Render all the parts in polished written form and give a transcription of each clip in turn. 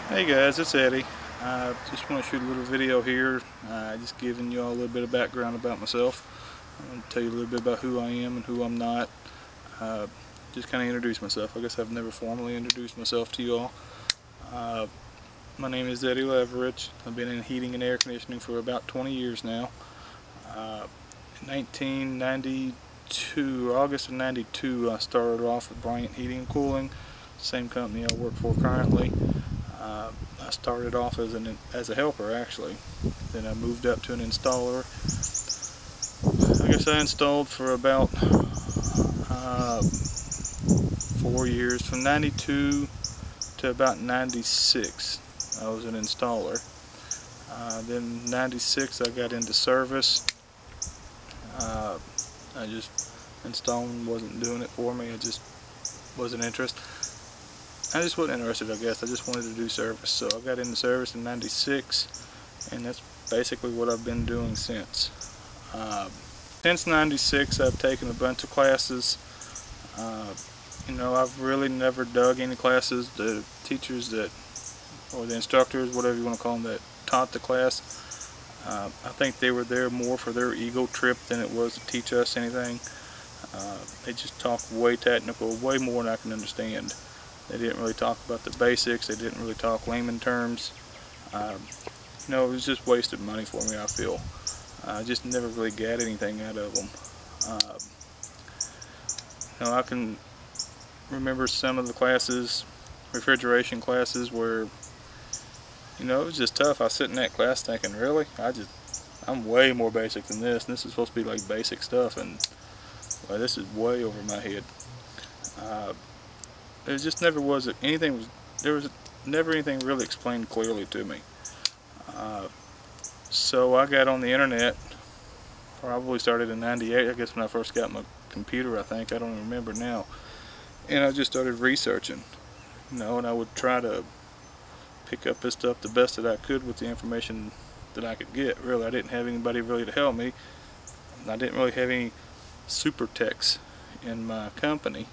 Hey guys, it's Eddie. I just want to shoot a little video here, just giving you all a little bit of background about myself. I want to tell you a little bit about who I am and who I'm not. Just kind of introduce myself. I guess I've never formally introduced myself to you all. My name is Eddie Leverich. I've been in heating and air conditioning for about 20 years now. In 1992, August of 92, I started off with Bryant Heating and Cooling, same company I work for currently. I started off as a helper actually. Then I moved up to an installer. I guess I installed for about 4 years, from 92 to about 96. I was an installer. Then 96 I got into service. I just installing wasn't doing it for me. I just wasn't interested. I just wasn't interested, I guess. I just wanted to do service. So I got into service in 96, and that's basically what I've been doing since. Since 96, I've taken a bunch of classes. I've really never dug any classes. The teachers or the instructors, whatever you want to call them, that taught the class, I think they were there more for their ego trip than it was to teach us anything. They just talked way technical, way more than I can understand. They didn't really talk about the basics. They didn't really talk layman terms. It was just wasted money for me, I feel. I just never really got anything out of them. I can remember some of the classes, refrigeration classes, where it was just tough. I was sitting in that class thinking, really? I'm way more basic than this, and this is supposed to be like basic stuff, and well, this is way over my head. There just never was anything. There was never anything really explained clearly to me. So I got on the internet. Probably started in '98. I guess when I first got my computer. I think, I don't remember now. And I just started researching. And I would try to pick up this stuff the best that I could with the information that I could get. Really, I didn't have anybody really to help me. I didn't really have any super techs in my company.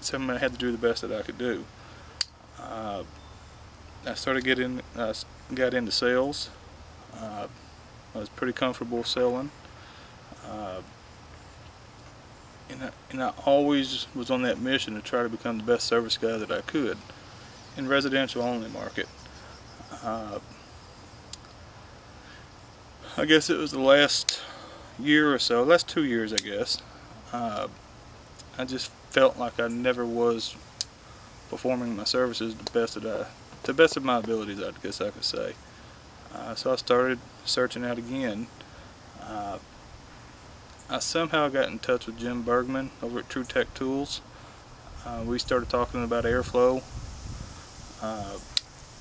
So I had to do the best that I could do. I got into sales. I was pretty comfortable selling. And I always was on that mission to try to become the best service guy that I could in residential only market. I guess it was the last year or so, last 2 years I guess, I just felt like I never was performing my services to the best of my abilities, I guess I could say. So I started searching out again. I somehow got in touch with Jim Bergman over at True Tech Tools. We started talking about airflow,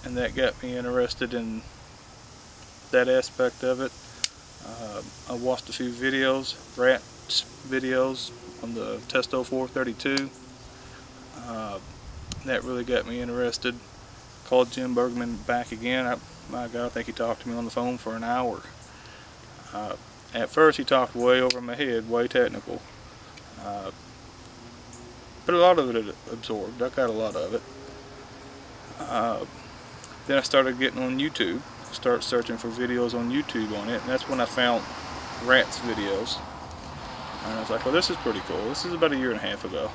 and that got me interested in that aspect of it. I watched a few videos, RATS videos on the Testo 432. That really got me interested. Called Jim Bergman back again. My God, I think he talked to me on the phone for an hour. At first he talked way over my head, way technical. But a lot of it absorbed. I got a lot of it. Then I started getting on YouTube. Start searching for videos on YouTube on it, and that's when I found RATS videos. And I was like, well, this is pretty cool. This is about 1.5 years ago,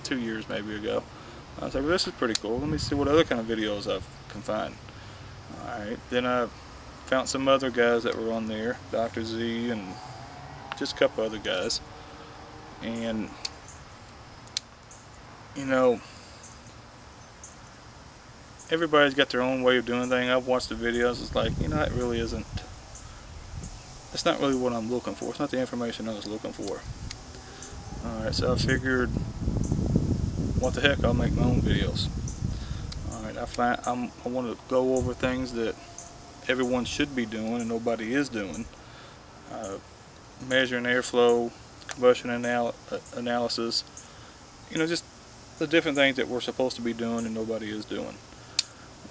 2 years maybe ago. I was like, well, this is pretty cool. Let me see what other kind of videos I can find. Alright, then I found some other guys that were on there, Dr. Z and just a couple other guys. And, everybody's got their own way of doing things. I've watched the videos, it's like, it really isn't, it's not really what I'm looking for. It's not the information I was looking for. Alright, so I figured, what the heck, I'll make my own videos. Alright, I want to go over things that everyone should be doing and nobody is doing. Measuring airflow, combustion analysis, just the different things that we're supposed to be doing and nobody is doing.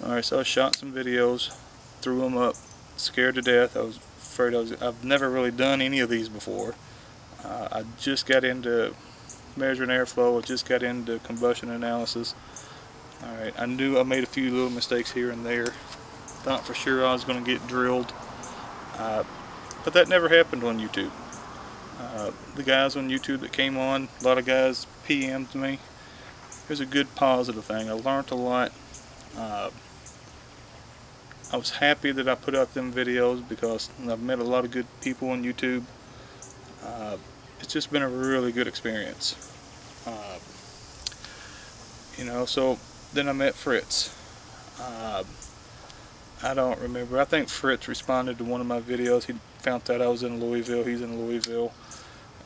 Alright, so I shot some videos, threw them up, scared to death. I was afraid I've never really done any of these before. I just got into measuring airflow, I just got into combustion analysis. Alright, I knew I made a few little mistakes here and there. Thought for sure I was going to get drilled. But that never happened on YouTube. The guys on YouTube that came on, a lot of guys PM'd me. It was a good positive thing. I learned a lot. I was happy that I put out them videos because I've met a lot of good people on YouTube. It's just been a really good experience. So then I met Fritz. I don't remember. I think Fritz responded to one of my videos. He found out I was in Louisville. He's in Louisville.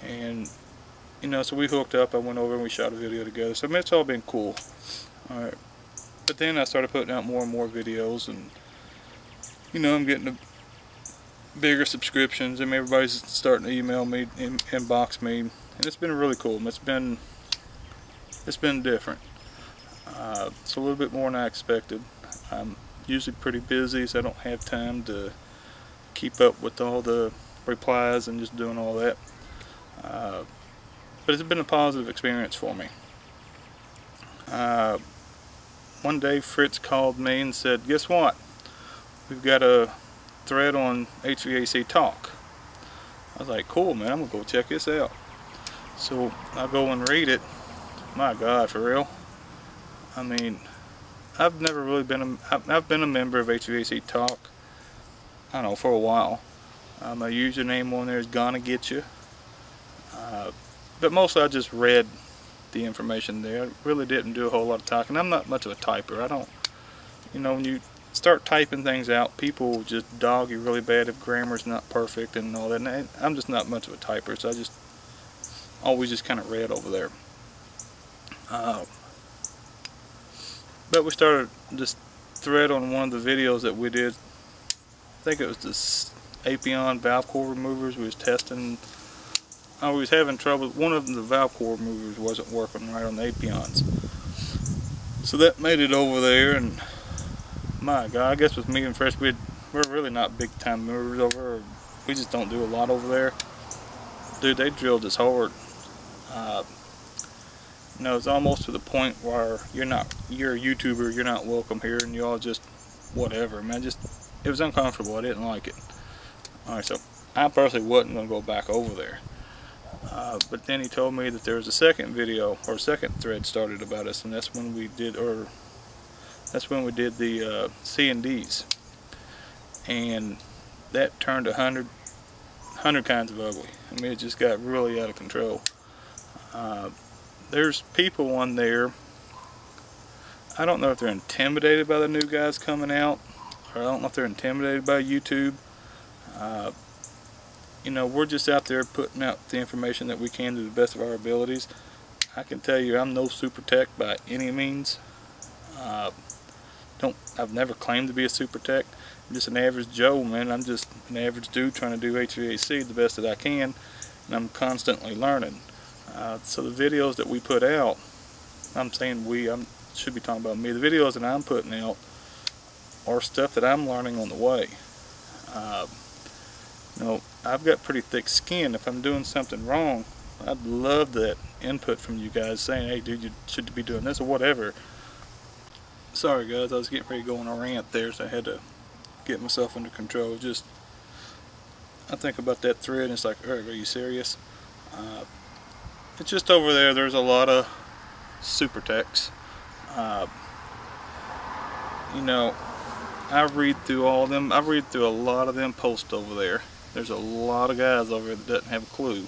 And, so we hooked up. I went over and we shot a video together. So, I mean, it's all been cool. Alright. But then I started putting out more and more videos. And, I'm getting bigger subscriptions. And everybody's starting to email me, inbox me. And it's been really cool. It's been different. It's a little bit more than I expected. I'm usually pretty busy, so I don't have time to keep up with all the replies and just doing all that. But it's been a positive experience for me. One day Fritz called me and said, guess what? We've got a thread on HVAC Talk. I was like, cool, man, I'm going to go check this out. So I go and read it. My God, for real. I mean, I've never really been I've been a member of HVAC Talk, I don't know, for a while. My username on there is Gonna Get You. But mostly I just read the information there. I really didn't do a whole lot of talking. I'm not much of a typer. I don't, when you start typing things out, people just dog you really bad if grammar's not perfect and all that. And I'm just not much of a typer, so I just always just kind of read over there. But we started this thread on one of the videos that we did. I think it was this Apion valve core removers. We was testing. I was having trouble. One of the valve core removers wasn't working right on the Apions. So that made it over there, and my God, I guess with me and Fresh, we're really not big time movers over. We just don't do a lot over there. Dude, they drilled us hard. It's almost to the point where you're a YouTuber, you're not welcome here, and you all just whatever, man. It was uncomfortable. I didn't like it. Alright, so I personally wasn't going to go back over there. But then he told me that there was a second video, or a second thread started about us, and that's when we did the C&Ds. And that turned 100 kinds of ugly. I mean, it just got really out of control. There's people on there, I don't know if they're intimidated by the new guys coming out, or I don't know if they're intimidated by YouTube. We're just out there putting out the information that we can to the best of our abilities. I can tell you I'm no super tech by any means. I've never claimed to be a super tech. I'm just an average Joe, man. I'm just an average dude trying to do HVAC the best that I can, and I'm constantly learning. So the videos that we put out, I'm saying I should be talking about me. The videos that I'm putting out are stuff that I'm learning on the way. I've got pretty thick skin. If I'm doing something wrong, I'd love that input from you guys saying, hey dude, you should be doing this or whatever. Sorry guys, I was getting ready to go on a rant there, so I had to get myself under control. I think about that thread and it's like, are you serious? It's just over there, there's a lot of super techs. I read through all of them. I read through a lot of them posts over there. There's a lot of guys over there that doesn't have a clue.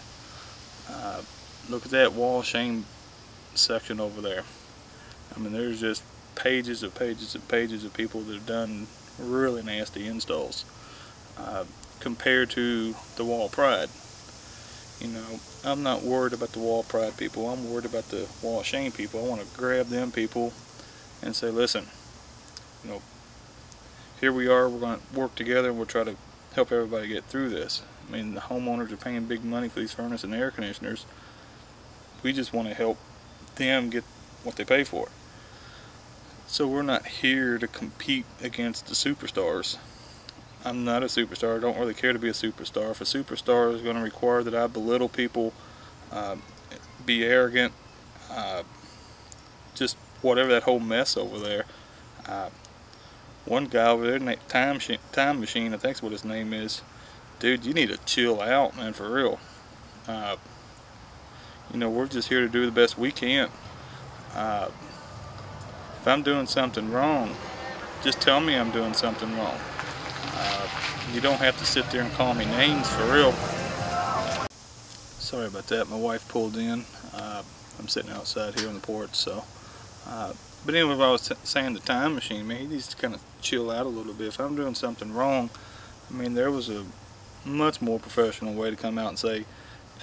Look at that wall shame section over there. I mean, there's just pages of pages of pages of people that have done really nasty installs compared to the Wall Pride. I'm not worried about the Wall Pride people. I'm worried about the Wall Shame people. I want to grab them people and say, listen, here we are, we're going to work together and we'll try to help everybody get through this. I mean, the homeowners are paying big money for these furnace and air conditioners. We just want to help them get what they pay for. So we're not here to compete against the superstars. I'm not a superstar. I don't really care to be a superstar. If a superstar is going to require that I belittle people, be arrogant, just whatever, that whole mess over there. One guy over there, Time Machine, I think is what his name is. Dude, you need to chill out, man, for real. You know, we're just here to do the best we can. If I'm doing something wrong, just tell me I'm doing something wrong. You don't have to sit there and call me names, for real. Sorry about that, my wife pulled in. I'm sitting outside here on the porch, so. But anyway, I was saying the Time Machine, man, he needs to kind of chill out a little bit. If I'm doing something wrong, I mean, there was a much more professional way to come out and say,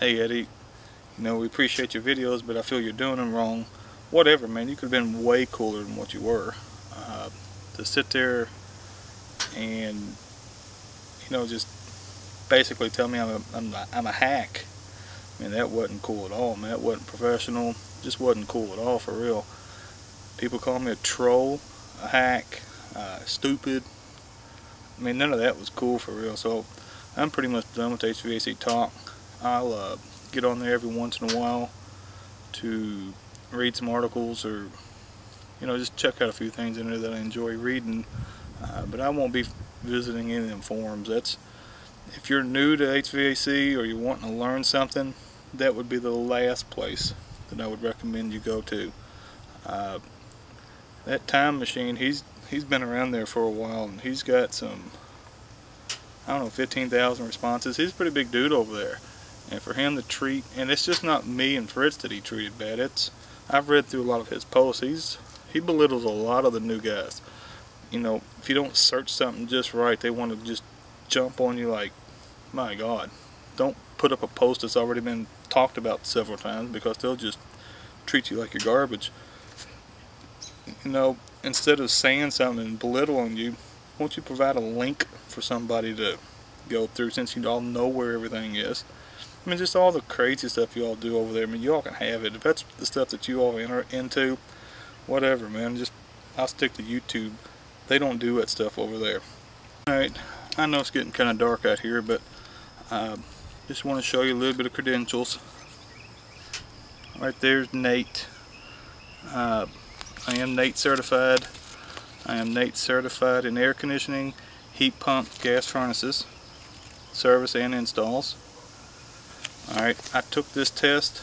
hey Eddie, you know, we appreciate your videos, but I feel you're doing them wrong. Whatever, man, you could have been way cooler than what you were. To sit there and, you know, just basically tell me I'm a hack. I mean, that wasn't cool at all, man. That wasn't professional. Just wasn't cool at all, for real. People call me a troll, a hack, stupid. I mean, none of that was cool, for real. So I'm pretty much done with HVAC talk. I'll get on there every once in a while to read some articles, or, you know, just check out a few things in there that I enjoy reading. But I won't be visiting any of them forums. If you're new to HVAC or you're wanting to learn something, that would be the last place that I would recommend you go to. That Time Machine, he's been around there for a while, and he's got some, I don't know, 15,000 responses. He's a pretty big dude over there, and for him to treat, and it's just not me and Fritz that he treated bad. I've read through a lot of his posts. He belittles a lot of the new guys. You know, if you don't search something just right, they want to just jump on you like, my God. Don't put up a post that's already been talked about several times, because they'll just treat you like you're garbage. You know, instead of saying something and belittling you, won't you provide a link for somebody to go through, since you all know where everything is? I mean, just all the crazy stuff you all do over there. I mean, you all can have it. If that's the stuff that you all are into, whatever, man. I'll stick to YouTube. They don't do that stuff over there. Alright, I know it's getting kind of dark out here, but just want to show you a little bit of credentials. Right there's Nate. I am Nate certified. I am Nate certified in air conditioning, heat pump, gas furnaces, service and installs. Alright, I took this test.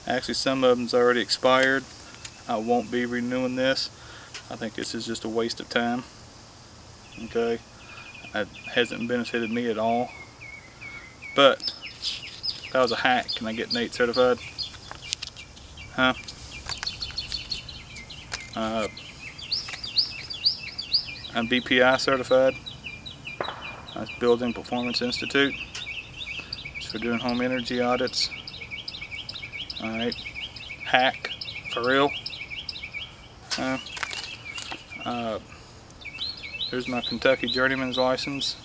Actually, some of them's already expired. I won't be renewing this. I think this is just a waste of time. Okay, it hasn't benefited me at all. But if I was a hack, can I get Nate certified? Huh? I'm BPI certified. That's Building Performance Institute. It's for doing home energy audits. Alright. Hack. For real. Here's my Kentucky Journeyman's license.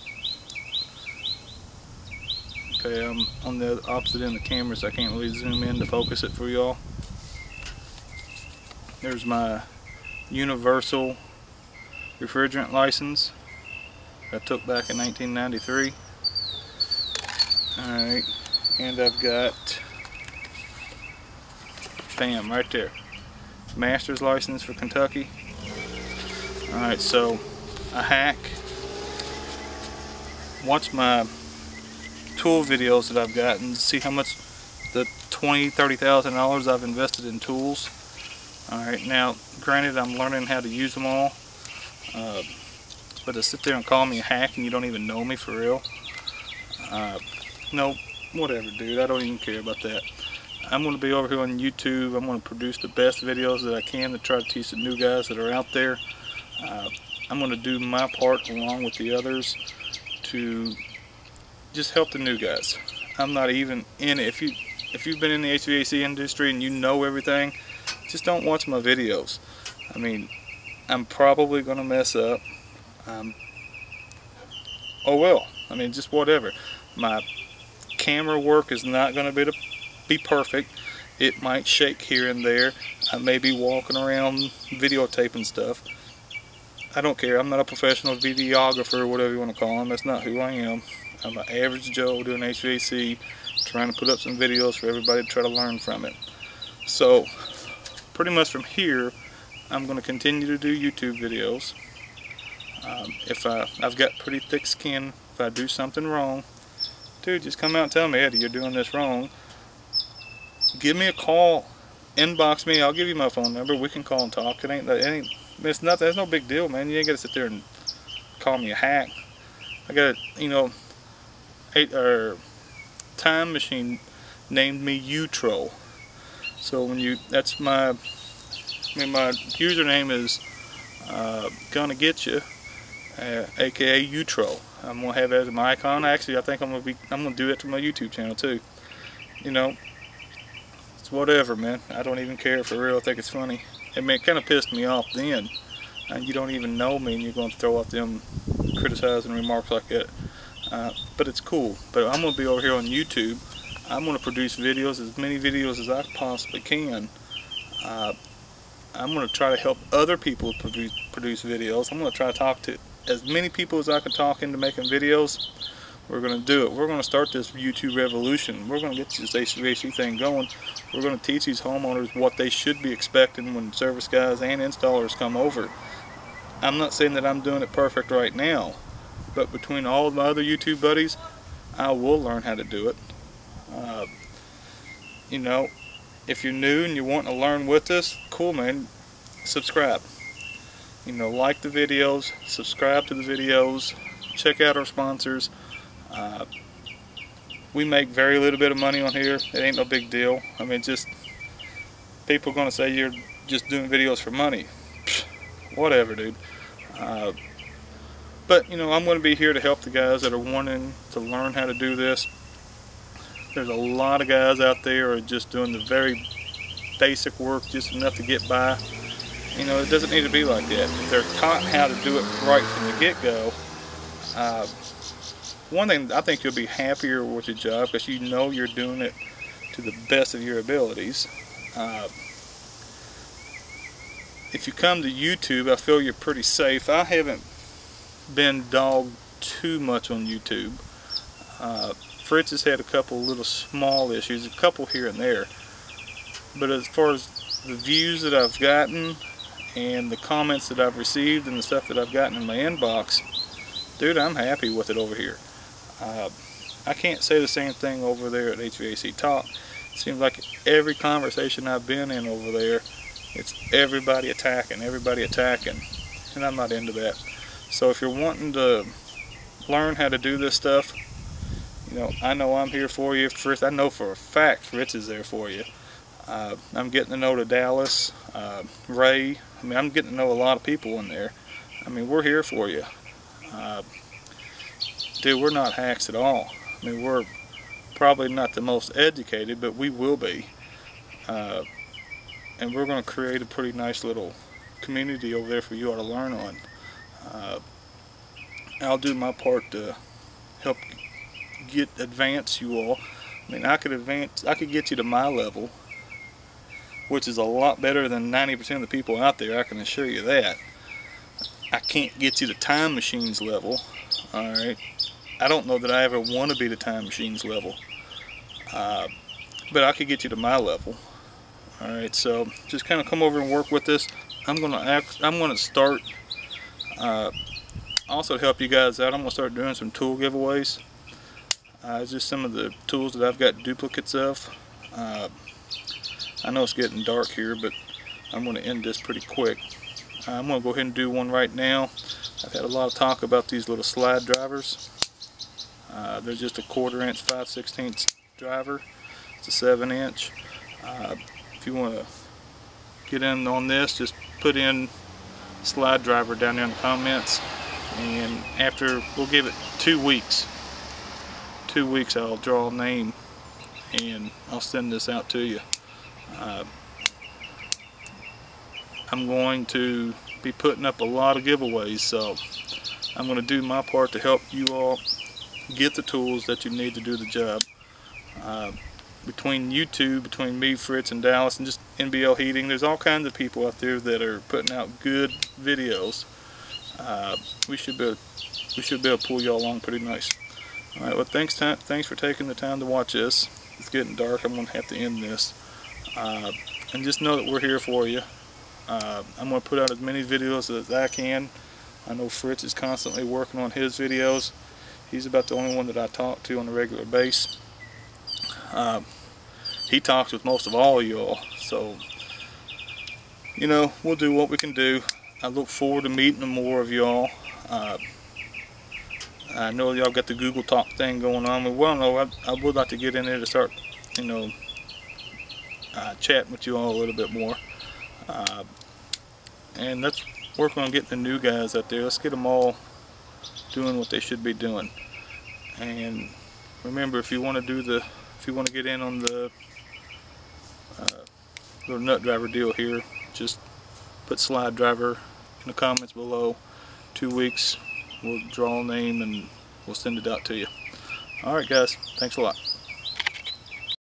Okay, I'm on the opposite end of the camera, so I can't really zoom in to focus it for y'all. There's my Universal refrigerant license I took back in 1993. Alright, and I've got, bam, right there, master's license for Kentucky. Alright, so a hack. Watch my tool videos that I've gotten to see how much the $20,000-$30,000 I've invested in tools. Alright, now granted, I'm learning how to use them all, but to sit there and call me a hack and you don't even know me, for real, no, whatever, dude. I don't even care about that. I'm going to be over here on YouTube. I'm going to produce the best videos that I can to try to teach the new guys that are out there. I'm going to do my part along with the others to just help the new guys. I'm not even in it. If you've been in the HVAC industry and you know everything, just don't watch my videos. I mean, I'm probably going to mess up. Oh well. I mean, just whatever. My camera work is not going to be perfect. It might shake here and there. I may be walking around videotaping stuff. I don't care. I'm not a professional videographer or whatever you want to call him. That's not who I am. I'm an average Joe doing HVAC, trying to put up some videos for everybody to try to learn from it. So, pretty much from here, I'm going to continue to do YouTube videos. If I've got pretty thick skin, if I do something wrong, dude, just come out and tell me, Eddie, you're doing this wrong. Give me a call, inbox me. I'll give you my phone number. We can call and talk. It's nothing. It's no big deal, man. You ain't got to sit there and call me a hack. I got, Time Machine named me Utro. So that's my username is Gonna Get You, aka Utro. I'm gonna have it as my icon. Actually, I think I'm gonna do it to my YouTube channel too. It's whatever, man. I don't even care for real. I think it's funny. It kind of pissed me off then. And you don't even know me, and you're gonna throw out them criticizing remarks like that. But it's cool. But I'm gonna be over here on YouTube. I'm gonna produce videos, as many videos as I possibly can. I'm going to try to help other people produce videos. I'm going to try to talk to as many people as I can talk into making videos. We're going to do it. We're going to start this YouTube revolution. We're going to get this HVAC thing going. We're going to teach these homeowners what they should be expecting when service guys and installers come over. I'm not saying that I'm doing it perfect right now, but between all of my other YouTube buddies, I will learn how to do it. If you're new and you want to learn with us, cool, man. Subscribe. Like the videos, subscribe to the videos, check out our sponsors. We make very little bit of money on here. It ain't no big deal. Just people are gonna say you're just doing videos for money. Pfft, whatever, dude. But I'm gonna be here to help the guys that are wanting to learn how to do this. There's a lot of guys out there who are just doing the very basic work, just enough to get by. It doesn't need to be like that. If they're taught how to do it right from the get-go, one thing, I think you'll be happier with your job because you're doing it to the best of your abilities. If you come to YouTube, I feel you're pretty safe. I haven't been dogged too much on YouTube. Fritz has had a couple little small issues, a couple here and there. But as far as the views that I've gotten and the comments that I've received and the stuff that I've gotten in my inbox, dude, I'm happy with it over here. I can't say the same thing over there at HVAC Talk. It seems like every conversation I've been in over there, it's everybody attacking, and I'm not into that. So if you're wanting to learn how to do this stuff, I know I'm here for you. Fritz, I know for a fact Fritz is there for you. I'm getting to know the Dallas, Ray. I'm getting to know a lot of people in there. We're here for you. Dude, we're not hacks at all. We're probably not the most educated, but we will be. And we're going to create a pretty nice little community over there for you all to learn on. I'll do my part to help advance you all. I could get you to my level, which is a lot better than 90% of the people out there, I can assure you that. I can't get you to Time Machine's level, alright? I don't know that I ever want to be the Time Machine's level, but I could get you to my level. Alright, so just kind of come over and work with us. I'm gonna start, also to help you guys out, I'm gonna start doing some tool giveaways. Just some of the tools that I've got duplicates of. I know it's getting dark here, but I'm going to end this pretty quick. I'm going to go ahead and do one right now. I've had a lot of talk about these little slide drivers. They're just a 1/4 inch 5/16 driver. It's a 7-inch. If you want to get in on this, just put in slide driver down there in the comments, and we'll give it 2 weeks. 2 weeks I'll draw a name and I'll send this out to you. I'm going to be putting up a lot of giveaways, so I'm going to do my part to help you all get the tools that you need to do the job. Between YouTube, between me, Fritz, and Dallas, and just NBL Heating, there's all kinds of people out there that are putting out good videos. We should be able to pull y'all along pretty nice. Alright, well, thanks for taking the time to watch this. It's getting dark. I'm going to have to end this. And just know that we're here for you. I'm going to put out as many videos as I can. I know Fritz is constantly working on his videos. He's about the only one that I talk to on a regular basis. He talks with most of all y'all, so you know, we'll do what we can do. I look forward to meeting more of y'all. I know y'all got the Google Talk thing going on, but well, no, I would like to get in there to start, you know, chatting with you all a little bit more. And let's work on getting the new guys out there. Let's get them all doing what they should be doing. And remember, if you want to get in on the little nut driver deal here, just put slide driver in the comments below. 2 weeks, we'll draw a name and we'll send it out to you. Alright guys, thanks a lot.